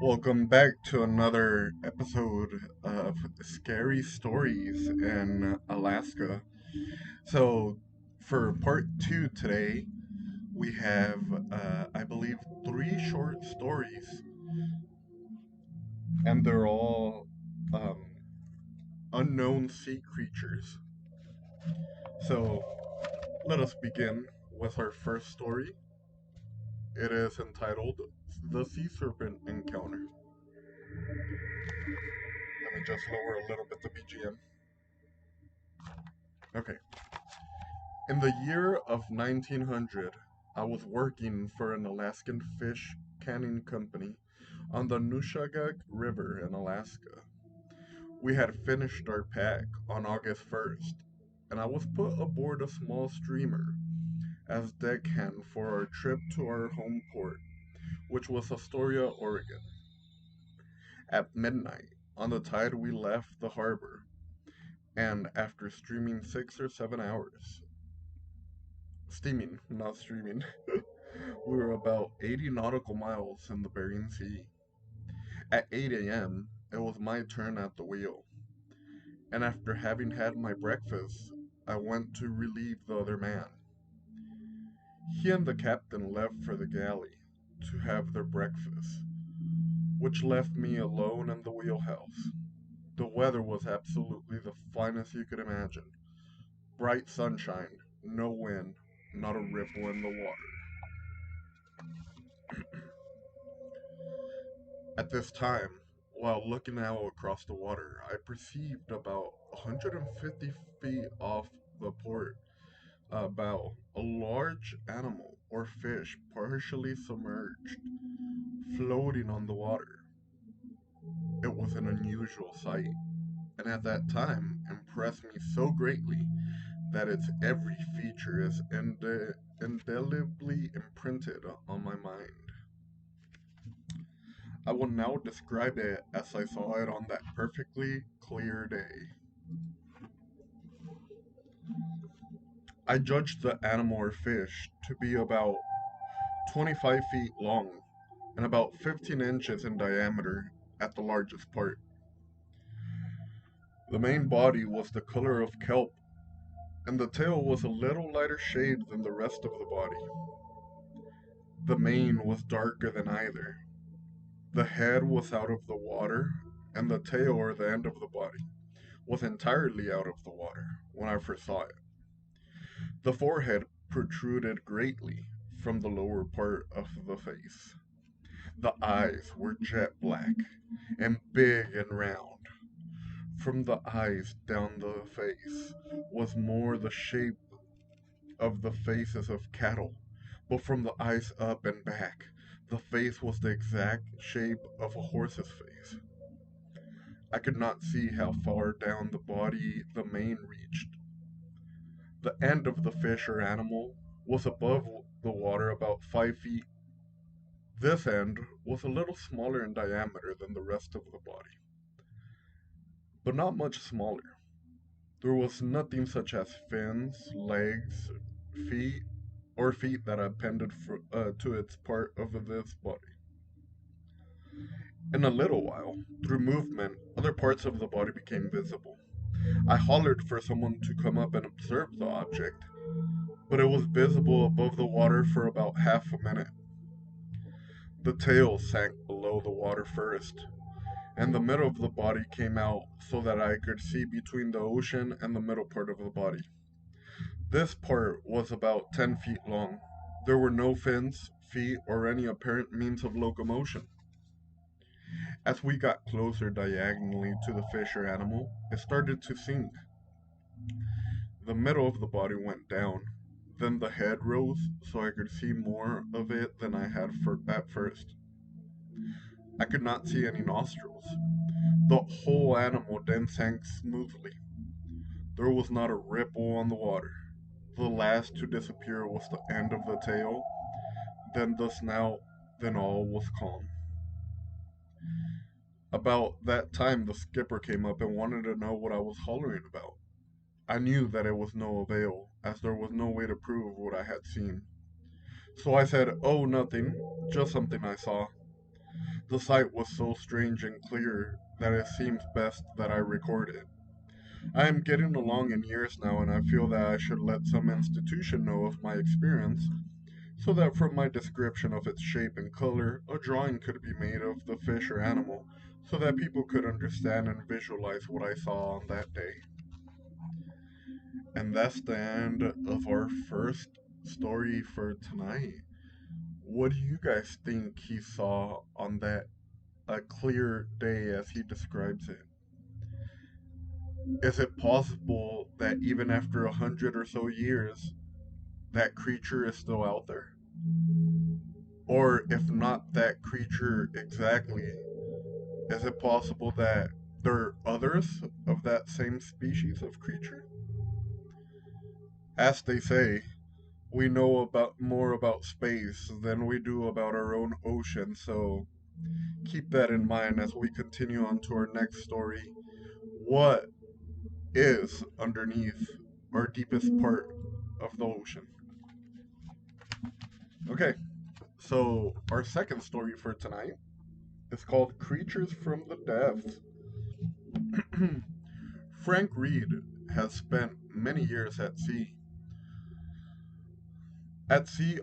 Welcome back to another episode of Scary Stories in Alaska. So, for part two today, we have, I believe, three short stories, and they're all um, unknown sea creatures. So, let us begin with our first story. It is entitled The Sea Serpent Encounter. Let me just lower a little bit the BGM. Okay. In the year of 1900, I was working for an Alaskan fish canning company on the Nushagak River in Alaska. We had finished our pack on August 1st, and I was put aboard a small steamer as deckhand for our trip to our home port, which was Astoria, Oregon. At midnight, on the tide, we left the harbor, and after steaming, not streaming, we were about 80 nautical miles in the Bering Sea. At 8 a.m., it was my turn at the wheel, and after having had my breakfast, I went to relieve the other man. He and the captain left for the galley to have their breakfast, which left me alone in the wheelhouse. The weather was absolutely the finest you could imagine. Bright sunshine, no wind, not a ripple in the water. At this time, while looking out across the water, I perceived about 150 feet off the port bow a large animal or fish partially submerged, floating on the water. It was an unusual sight, and at that time impressed me so greatly that its every feature is indelibly imprinted on my mind. I will now describe it as I saw it on that perfectly clear day. I judged the animal or fish to be about 25 feet long and about 15 inches in diameter at the largest part. The main body was the color of kelp, and the tail was a little lighter shade than the rest of the body. The mane was darker than either. The head was out of the water, and the tail or the end of the body was entirely out of the water when I first saw it. The forehead protruded greatly from the lower part of the face. The eyes were jet black and big and round. From the eyes down the face was more the shape of the faces of cattle, but from the eyes up and back, the face was the exact shape of a horse's face. I could not see how far down the body the mane reached. The end of the fish or animal was above the water about 5 feet. This end was a little smaller in diameter than the rest of the body, but not much smaller. There was nothing such as fins, legs, feet, or feet that appended to its part of this body. In a little while, through movement, other parts of the body became visible. I hollered for someone to come up and observe the object, but it was visible above the water for about half a minute. The tail sank below the water first, and the middle of the body came out so that I could see between the ocean and the middle part of the body. This part was about 10 feet long. There were no fins, feet, or any apparent means of locomotion. As we got closer diagonally to the fish or animal, it started to sink. The middle of the body went down. Then the head rose so I could see more of it than I had at first. I could not see any nostrils. The whole animal then sank smoothly. There was not a ripple on the water. The last to disappear was the end of the tail, then the snout, then all was calm. About that time, the skipper came up and wanted to know what I was hollering about. I knew that it was no avail, as there was no way to prove what I had seen. So I said, "Oh, nothing, just something I saw." The sight was so strange and clear that it seems best that I record it. I am getting along in years now, and I feel that I should let some institution know of my experience, so that from my description of its shape and color, a drawing could be made of the fish or animal, so that people could understand and visualize what I saw on that day. And that's the end of our first story for tonight. What do you guys think he saw on that a clear day as he describes it? Is it possible that even after 100 or so years, that creature is still out there? Or if not that creature exactly, is it possible that there are others of that same species of creature? As they say, we know about more about space than we do about our own ocean, so keep that in mind as we continue on to our next story. What is underneath our deepest part of the ocean? Okay, so our second story for tonight is called Creatures from the Depths. Frank Reed has spent many years at sea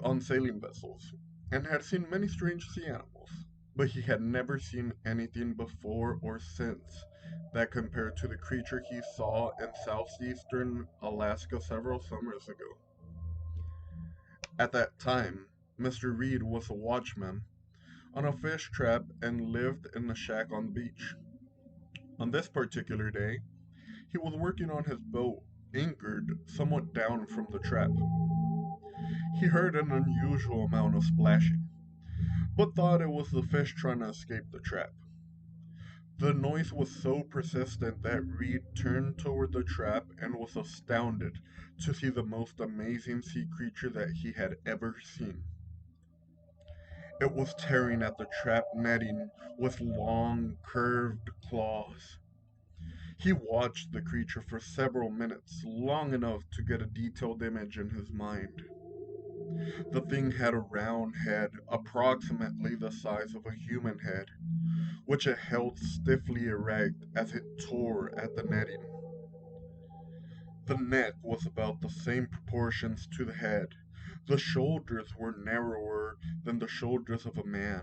on sailing vessels, and had seen many strange sea animals, but he had never seen anything before or since that compared to the creature he saw in southeastern Alaska several summers ago. At that time, Mr. Reed was a watchman on a fish trap and lived in a shack on the beach. On this particular day, he was working on his boat, anchored somewhat down from the trap. He heard an unusual amount of splashing, but thought it was the fish trying to escape the trap. The noise was so persistent that Reed turned toward the trap and was astounded to see the most amazing sea creature that he had ever seen. It was tearing at the trap netting with long, curved claws. He watched the creature for several minutes, long enough to get a detailed image in his mind. The thing had a round head, approximately the size of a human head, which it held stiffly erect as it tore at the netting. The neck was about the same proportions to the head. The shoulders were narrower than the shoulders of a man,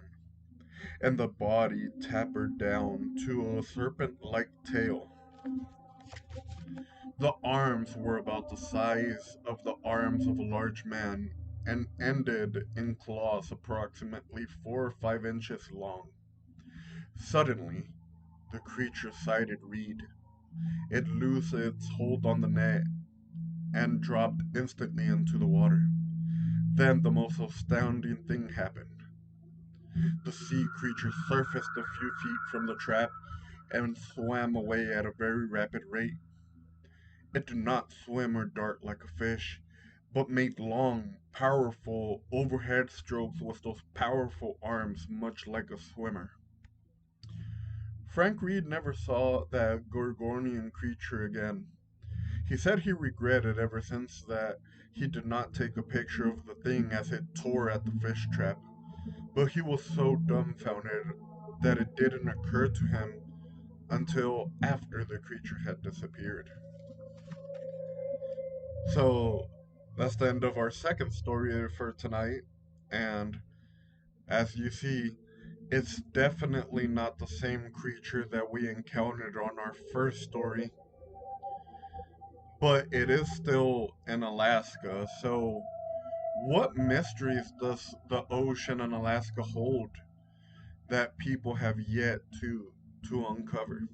and the body tapered down to a serpent-like tail. The arms were about the size of the arms of a large man and ended in claws approximately 4 or 5 inches long. Suddenly, the creature sighted Reed. It loosed its hold on the net and dropped instantly into the water. Then the most astounding thing happened. The sea creature surfaced a few feet from the trap and swam away at a very rapid rate. It did not swim or dart like a fish, but made long, powerful overhead strokes with those powerful arms, much like a swimmer. Frank Reed never saw that Gorgonian creature again. He said he regretted ever since that he did not take a picture of the thing as it tore at the fish trap, but he was so dumbfounded that it didn't occur to him until after the creature had disappeared. So that's the end of our second story for tonight, and as you see, it's definitely not the same creature that we encountered on our first story, but it is still in Alaska. So, what mysteries does the ocean in Alaska hold that people have yet to uncover?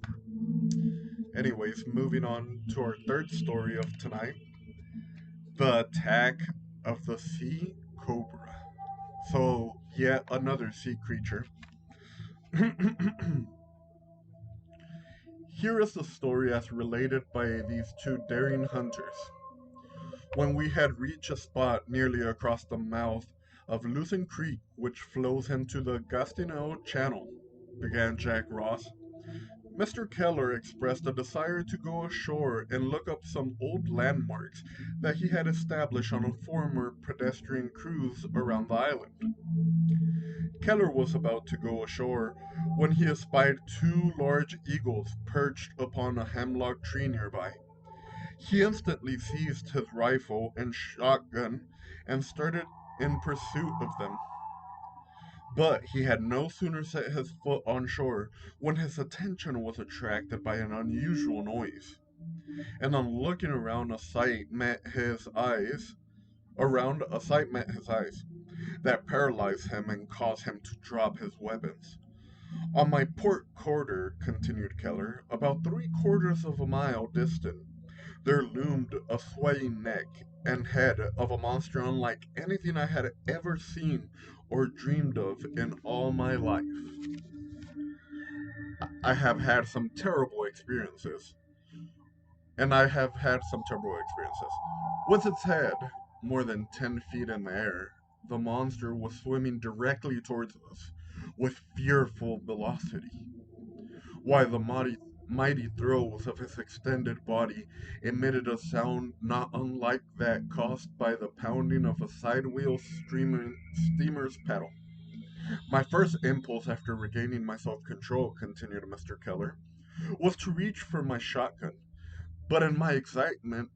Anyways, moving on to our third story of tonight, the attack of the sea cobra. So, yet another sea creature. Here is the story as related by these two daring hunters. When we had reached a spot nearly across the mouth of Lucin Creek, which flows into the Gastineau Channel, began Jack Ross, Mr. Keller expressed a desire to go ashore and look up some old landmarks that he had established on a former pedestrian cruise around the island. Keller was about to go ashore when he espied two large eagles perched upon a hemlock tree nearby. He instantly seized his rifle and shotgun and started in pursuit of them. But he had no sooner set his foot on shore when his attention was attracted by an unusual noise. And on looking around a sight met his eyes, that paralyzed him and caused him to drop his weapons. On my port quarter, continued Keller, about 3/4 of a mile distant, there loomed a swaying neck and head of a monster unlike anything I had ever seen or dreamed of in all my life. I have had some terrible experiences, and I have had some terrible experiences. With its head more than 10 feet in the air, the monster was swimming directly towards us with fearful velocity, while the mighty throes of his extended body emitted a sound not unlike that caused by the pounding of a sidewheel steamer's pedal. My first impulse after regaining my self control, continued Mr. Keller, was to reach for my shotgun. But in my excitement,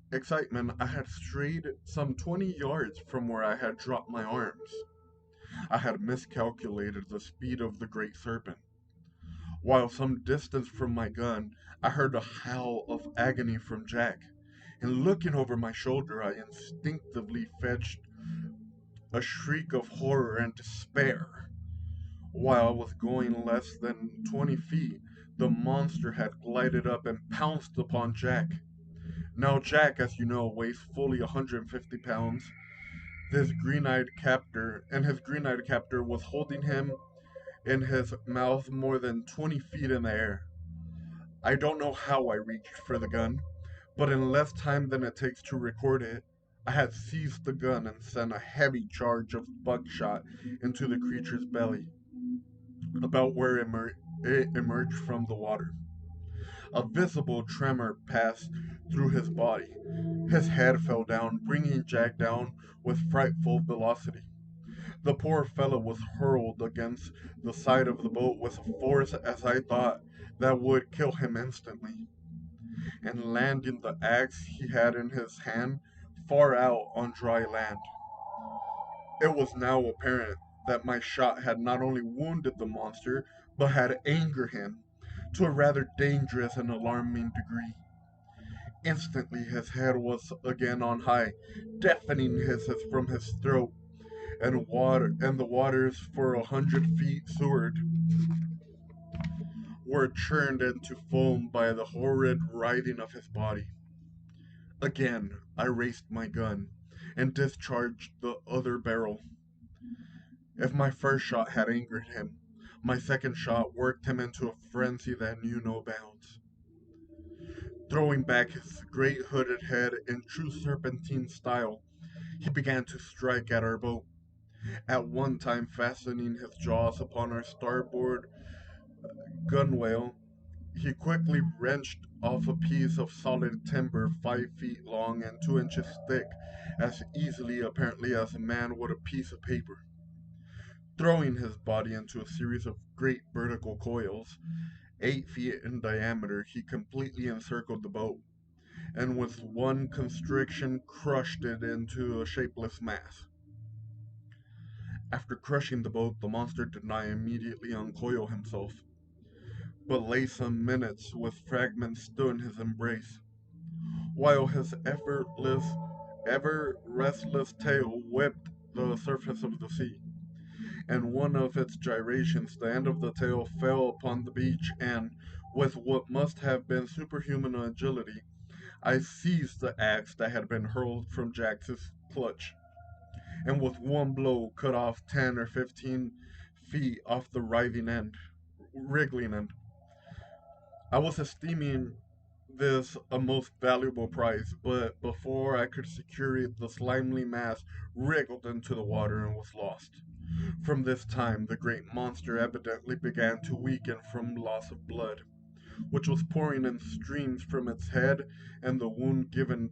I had strayed some 20 yards from where I had dropped my arms. I had miscalculated the speed of the great serpent. While some distance from my gun, I heard a howl of agony from Jack, and looking over my shoulder, I instinctively fetched a shriek of horror and despair. While I was going less than 20 feet, the monster had glided up and pounced upon Jack. Now, Jack, as you know, weighs fully 150 pounds. His green eyed captor was holding him in his mouth more than 20 feet in the air. I don't know how I reached for the gun, but in less time than it takes to record it, I had seized the gun and sent a heavy charge of buckshot into the creature's belly, about where it emerged from the water. A visible tremor passed through his body. His head fell down, bringing Jack down with frightful velocity. The poor fellow was hurled against the side of the boat with a force, as I thought, that would kill him instantly, and landing the axe he had in his hand far out on dry land. It was now apparent that my shot had not only wounded the monster, but had angered him to a rather dangerous and alarming degree. Instantly his head was again on high, deafening hisses from his throat, and the waters for 100 feet seaward were churned into foam by the horrid writhing of his body. Again I raised my gun and discharged the other barrel. If my first shot had angered him, my second shot worked him into a frenzy that knew no bounds. Throwing back his great hooded head in true serpentine style, he began to strike at our boat, at one time fastening his jaws upon our starboard gunwale. He quickly wrenched off a piece of solid timber 5 feet long and 2 inches thick, as easily apparently as a man would a piece of paper. Throwing his body into a series of great vertical coils, 8 feet in diameter, he completely encircled the boat, and with one constriction crushed it into a shapeless mass. After crushing the boat, the monster did not immediately uncoil himself, but lay some minutes with fragments still in his embrace, while his ever restless tail whipped the surface of the sea. And one of its gyrations, the end of the tail fell upon the beach, and, with what must have been superhuman agility, I seized the axe that had been hurled from Jack's clutch, and with one blow cut off 10 or 15 feet off the wriggling end. I was esteeming this a most valuable prize, but before I could secure it, the slimy mass wriggled into the water and was lost. From this time, the great monster evidently began to weaken from loss of blood, which was pouring in streams from its head and the wound given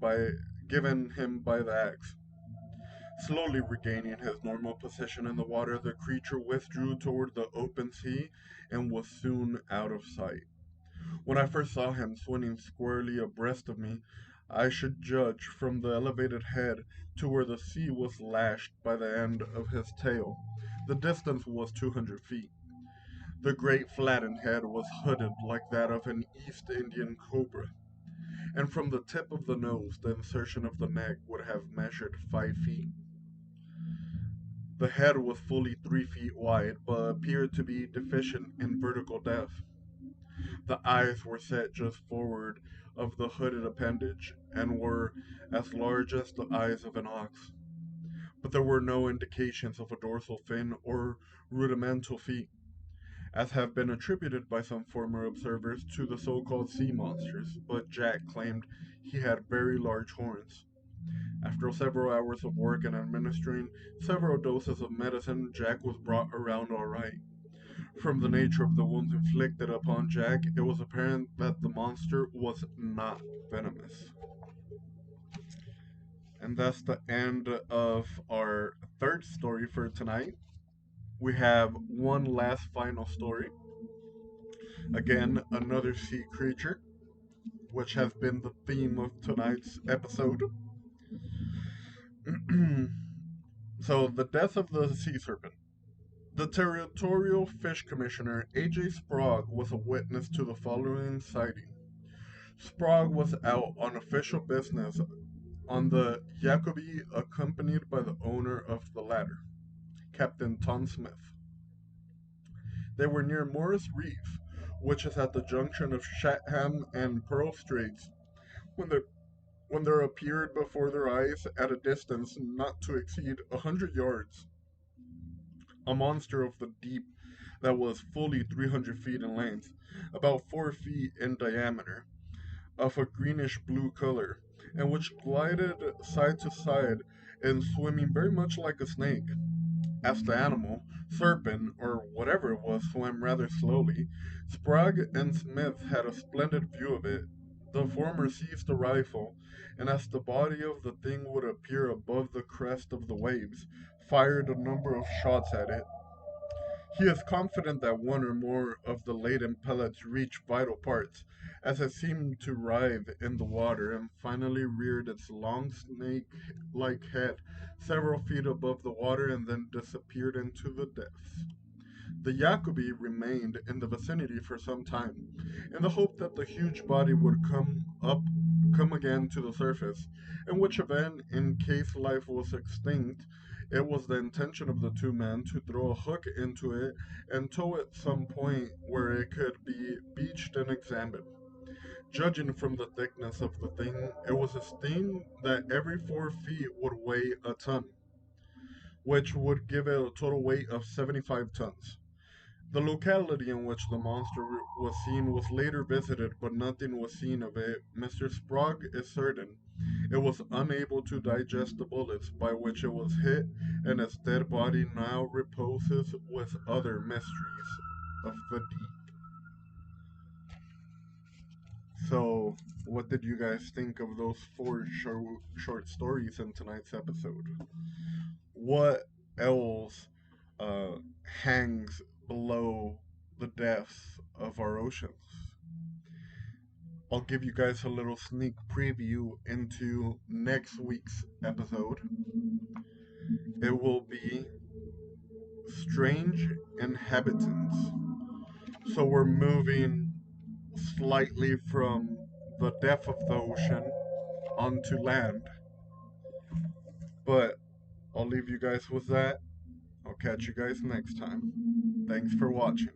him by the axe. Slowly regaining his normal position in the water, the creature withdrew toward the open sea and was soon out of sight. When I first saw him swimming squarely abreast of me, I should judge from the elevated head to where the sea was lashed by the end of his tail. The distance was 200 feet. The great flattened head was hooded like that of an East Indian cobra, and from the tip of the nose, the insertion of the neck would have measured 5 feet. The head was fully 3 feet wide, but appeared to be deficient in vertical depth. The eyes were set just forward of the hooded appendage, and were as large as the eyes of an ox. But there were no indications of a dorsal fin or rudimental feet, as have been attributed by some former observers to the so-called sea monsters, but Jack claimed he had very large horns. After several hours of work and administering several doses of medicine, Jack was brought around all right. From the nature of the wounds inflicted upon Jack, it was apparent that the monster was not venomous. And that's the end of our third story for tonight. We have one last final story. Again, another sea creature, which has been the theme of tonight's episode. So, the death of the sea serpent. The Territorial Fish Commissioner A.J. Sprague was a witness to the following sighting. Sprague was out on official business on the Jacobi accompanied by the owner of the latter, Captain Tom Smith. They were near Morris Reef, which is at the junction of Chatham and Pearl Straits, when there appeared before their eyes, at a distance not to exceed 100 yards, a monster of the deep that was fully 300 feet in length, about 4 feet in diameter, of a greenish blue color, and which glided side to side and swimming very much like a snake. As the animal, serpent, or whatever it was, swam rather slowly, Sprague and Smith had a splendid view of it. The former seized a rifle, and as the body of the thing would appear above the crest of the waves, fired a number of shots at it. He is confident that one or more of the laden pellets reached vital parts, as it seemed to writhe in the water and finally reared its long snake-like head several feet above the water and then disappeared into the depths. The Jacobi remained in the vicinity for some time, in the hope that the huge body would come again to the surface, in which event, in case life was extinct, it was the intention of the two men to throw a hook into it and tow it some point where it could be beached and examined. Judging from the thickness of the thing, it was esteemed that every 4 feet would weigh a ton, which would give it a total weight of 75 tons. The locality in which the monster was seen was later visited, but nothing was seen of it. Mr. Sprague is certain it was unable to digest the bullets by which it was hit, and its dead body now reposes with other mysteries of the deep. So, what did you guys think of those four short stories in tonight's episode? What else uh, hangs below the depths of our oceans? I'll give you guys a little sneak preview into next week's episode. It will be Strange Inhabitants. So we're moving slightly from the depth of the ocean onto land. But I'll leave you guys with that. I'll catch you guys next time. Thanks for watching.